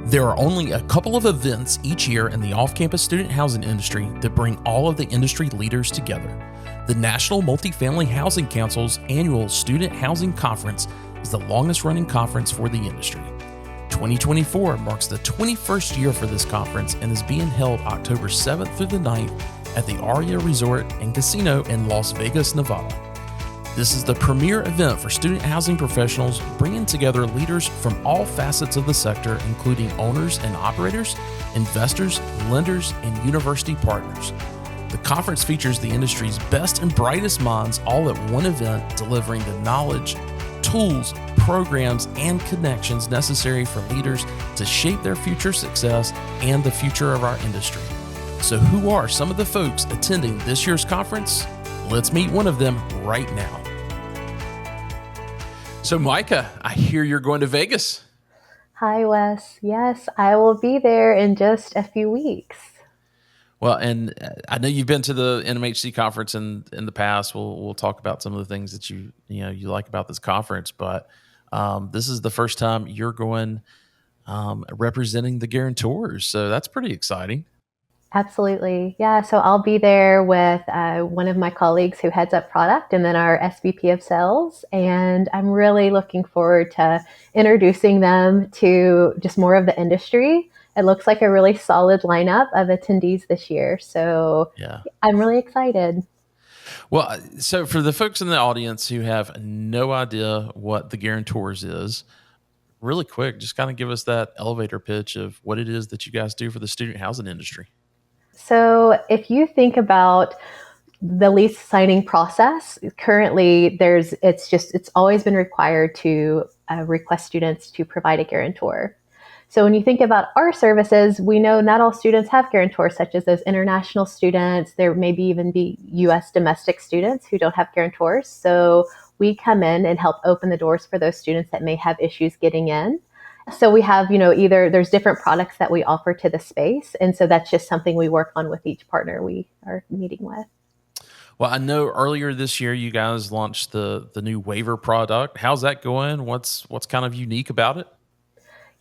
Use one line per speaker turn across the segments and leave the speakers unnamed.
There are only a couple of events each year in the off-campus student housing industry that bring all of the industry leaders together. The National Multifamily Housing Council's annual Student Housing Conference is the longest-running conference for the industry. 2024 marks the 21st year for this conference and is being held October 7th through the 9th at the Aria Resort and Casino in Las Vegas, Nevada. This is the premier event for student housing professionals, bringing together leaders from all facets of the sector, including owners and operators, investors, lenders, and university partners. The conference features the industry's best and brightest minds all at one event, delivering the knowledge, tools, programs, and connections necessary for leaders to shape their future success and the future of our industry. So who are some of the folks attending this year's conference? Let's meet one of them right now. So Micah, I hear you're going to Vegas.
Hi, Wes. Yes, I will be there in just a few weeks.
Well, and I know you've been to the NMHC conference in the past. We'll talk about some of the things that you like about this conference, but this is the first time you're going representing the guarantors, so that's pretty exciting.
Absolutely. Yeah, so I'll be there with one of my colleagues who heads up product and then our SVP of sales. And I'm really looking forward to introducing them to just more of the industry. It looks like a really solid lineup of attendees this year. So yeah, I'm really excited.
Well, so for the folks in the audience who have no idea what the Guarantors is, really quick, just kind of give us that elevator pitch of what it is that you guys do for the student housing industry.
So if you think about the lease signing process, currently it's always been required to request students to provide a guarantor. So when you think about our services, we know not all students have guarantors, such as those international students. There maybe even be U.S. domestic students who don't have guarantors. So we come in and help open the doors for those students that may have issues getting in. So we have, either there's different products that we offer to the space. And so that's just something we work on with each partner we are meeting with.
Well, I know earlier this year you guys launched the new waiver product. How's that going? What's kind of unique about it?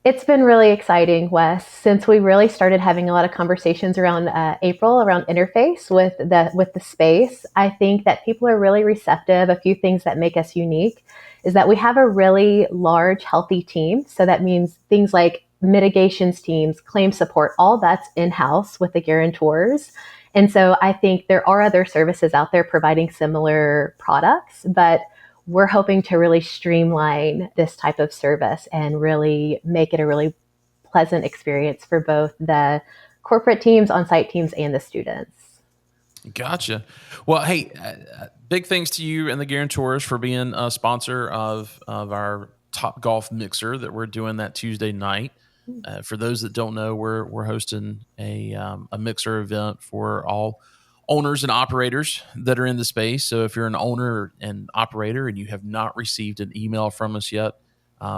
It's been really exciting, Wes, since we really started having a lot of conversations around April around interface with the space. I think that people are really receptive. A few things that make us unique is that we have a really large, healthy team. So that means things like mitigations teams, claim support, all that's in-house with the guarantors. And so I think there are other services out there providing similar products, but we're hoping to really streamline this type of service and really make it a really pleasant experience for both the corporate teams, on-site teams, and the students.
Gotcha. Well, hey, big thanks to you and the Guarantors for being a sponsor of our Top Golf Mixer that we're doing that Tuesday night. For those that don't know, we're hosting a mixer event for all owners and operators that are in the space. So if you're an owner and operator and you have not received an email from us yet,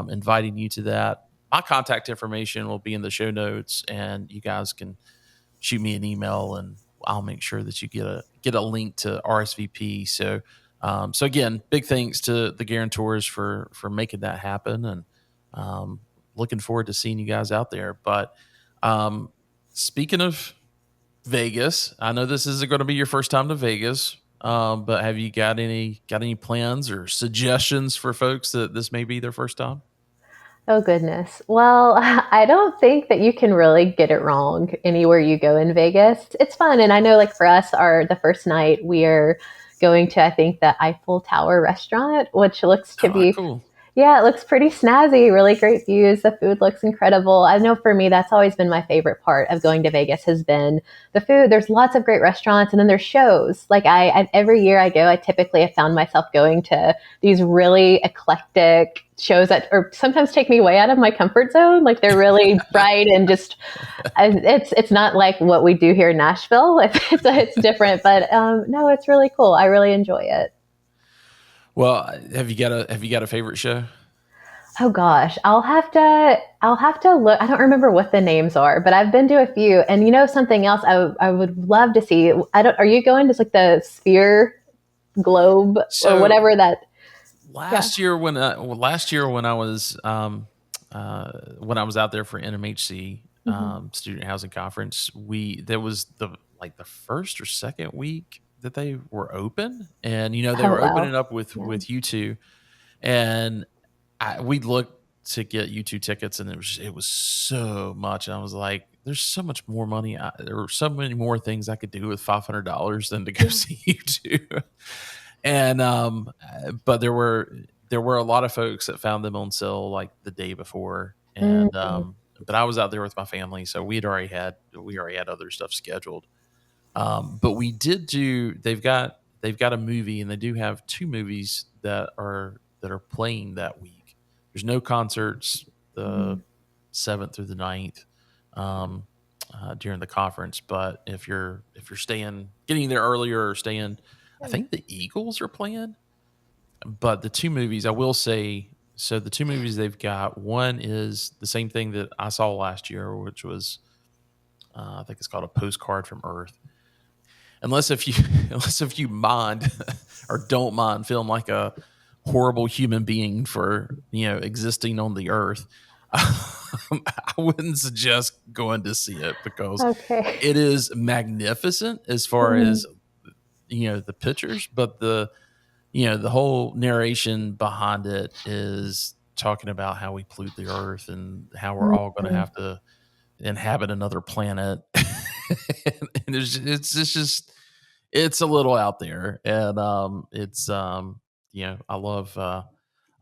inviting you to that, my contact information will be in the show notes, and you guys can shoot me an email and I'll make sure that you get a link to RSVP. So again, big thanks to the Guarantors for making that happen, and looking forward to seeing you guys out there. But speaking of Vegas, I know this isn't going to be your first time to Vegas, but have you got any plans or suggestions for folks that this may be their first time?
Oh, goodness. Well, I don't think that you can really get it wrong anywhere you go in Vegas. It's fun. And I know, like, for us, the first night we are going to, I think, the Eiffel Tower restaurant, which looks to be
cool.
Yeah, it looks pretty snazzy, really great views. The food looks incredible. I know for me, that's always been my favorite part of going to Vegas has been the food. There's lots of great restaurants, and then there's shows. Like every year I go, I typically have found myself going to these really eclectic shows that or sometimes take me way out of my comfort zone. Like they're really bright and just, it's not like what we do here in Nashville. It's different, but no, it's really cool. I really enjoy it.
Well, have you got a favorite show?
Oh gosh, I'll have to look. I don't remember what the names are, but I've been to a few. And something else I would love to see. Are you going to like the Sphere Globe or whatever that?
Last year when I was when I was out there for NMHC
Hmm.
student housing conference, we there was the first or second week that they were open, and they
Oh
were opening
wow.
up with
Yeah.
U2, and we looked to get U2 tickets, and it was so much. And I was like, "There's so much more money. There were so many more things I could do with $500 than to go
Yeah.
see U2." And but there were a lot of folks that found them on sale like the day before, and
Mm.
but I was out there with my family, so we already had other stuff scheduled. But we did do. They've got a movie, and they do have two movies that are playing that week. There's no concerts the
Mhm.
7th through the 9th during the conference, but if you're getting there earlier or staying, I
Yeah.
think the Eagles are playing. But the two movies, I will say, so the two movies they've got, one is the same thing that I saw last year, which was I think it's called A Postcard from Earth. Unless if you unless if you mind or don't mind feeling like a horrible human being for existing on the earth, I wouldn't suggest going to see it because
Okay.
it is magnificent as far
Mhm.
as the pictures, but the whole narration behind it is talking about how we pollute the earth and how we're all going to
Mhm.
have to inhabit another planet. And it's a little out there, and it's I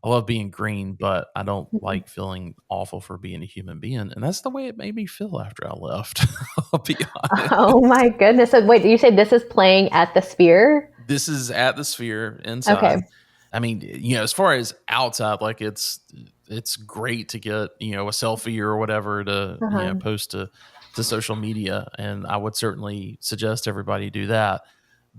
love being green, but I don't
Mhm.
like feeling awful for being a human being, and that's the way it made me feel after I left. I'll be honest.
Oh my goodness. So wait, did you say this is playing at the Sphere?
This is at the Sphere inside.
Okay.
I mean, as far as outside, like it's great to get a selfie or whatever to
Uh-huh.
post to social media, and I would certainly suggest everybody do that.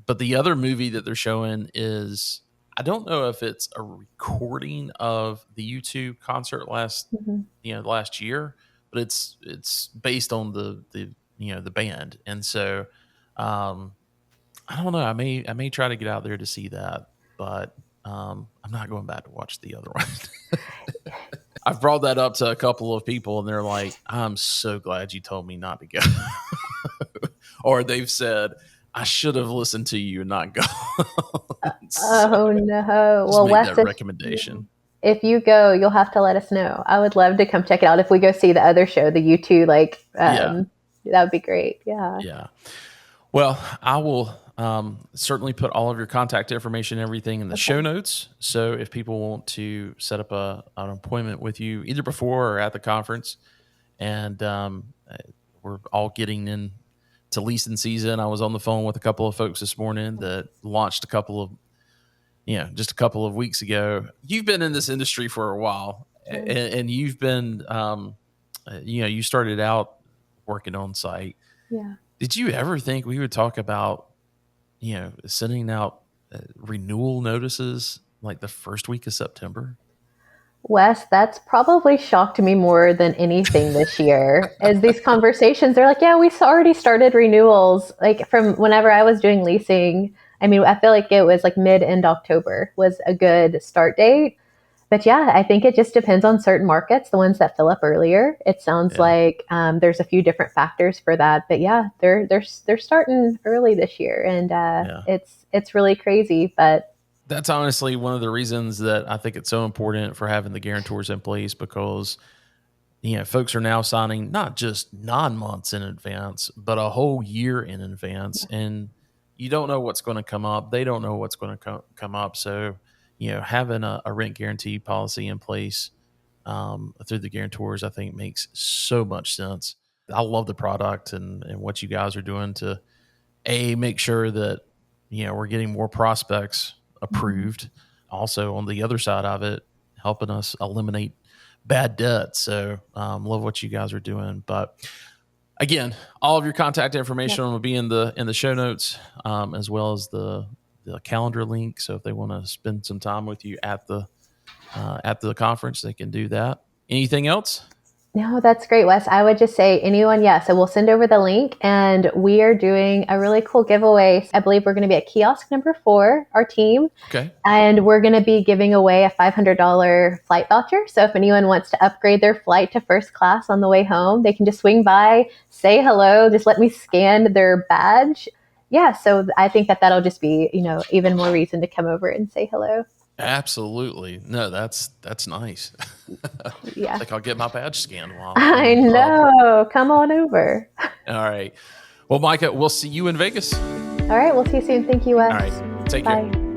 But the other movie that they're showing is, I don't know if it's a recording of the U2 concert
Mhm.
last year, but it's based on the band, and so um, I don't know. I may try to get out there to see that, but I'm not going back to watch the other one. I've brought that up to a couple of people, and they're like, "I'm so glad you told me not to go," or they've said, "I should have listened to you and not go." So
Oh no.
just
Well,
made
Wes,
that recommendation.
if you go, you'll have to let us know. I would love to come check it out. If we go see the other show, the U2,
Yeah,
that would be great. Yeah.
yeah. Well, I will certainly put all of your contact information and everything in the show
Okay.
notes. So if people want to set up an appointment with you either before or at the conference, and we're all getting in to leasing season. I was on the phone with a couple of folks this morning that launched just a couple of weeks ago. You've been in this industry for a while,
Yeah.
and you've been, you started out working on site.
Yeah.
Did you ever think we would talk about, sending out renewal notices like the first week of September?
Wes, that's probably shocked me more than anything this year. As these conversations, they're like, yeah, already started renewals. Like from whenever I was doing leasing, I mean, I feel like it was like end October was a good start date. But yeah, I think it just depends on certain markets, the ones that fill up earlier. It sounds
Yeah,
like there's a few different factors for that. But yeah, they're starting early this year, and
yeah.
it's really crazy. But
That's honestly one of the reasons that I think it's so important for having the guarantors in place, because folks are now signing not just 9 months in advance, but a whole year in advance, and you don't know what's going to come up. They don't know what's going to come up. So having a rent guarantee policy in place through the guarantors, I think makes so much sense. I love the product and what you guys are doing to make sure that we're getting more prospects
mhm,
approved. Also, on the other side of it, helping us eliminate bad debt. So, love what you guys are doing. But again, all of your contact information
yep.
will be in the show notes, as well as the calendar link. So if they want to spend some time with you at the conference, they can do that. Anything else?
No, that's great, Wes. I would just say anyone, yeah. So we'll send over the link and we are doing a really cool giveaway. I believe we're going to be at kiosk number 4, our team.
Okay.
And we're going to be giving away a $500 flight voucher. So if anyone wants to upgrade their flight to first class on the way home, they can just swing by, say hello, just let me scan their badge. Yeah, so I think that that'll just be, even more reason to come over and say hello.
Absolutely. No, that's nice. I
Yeah.
think I'll get my badge scanned while I'm
I
in the hub.
know. Come on over.
All right. Well, Micah, we'll see you in Vegas.
All right, we'll see you soon. Thank you,
All
Wes.
right. Take care.
Bye.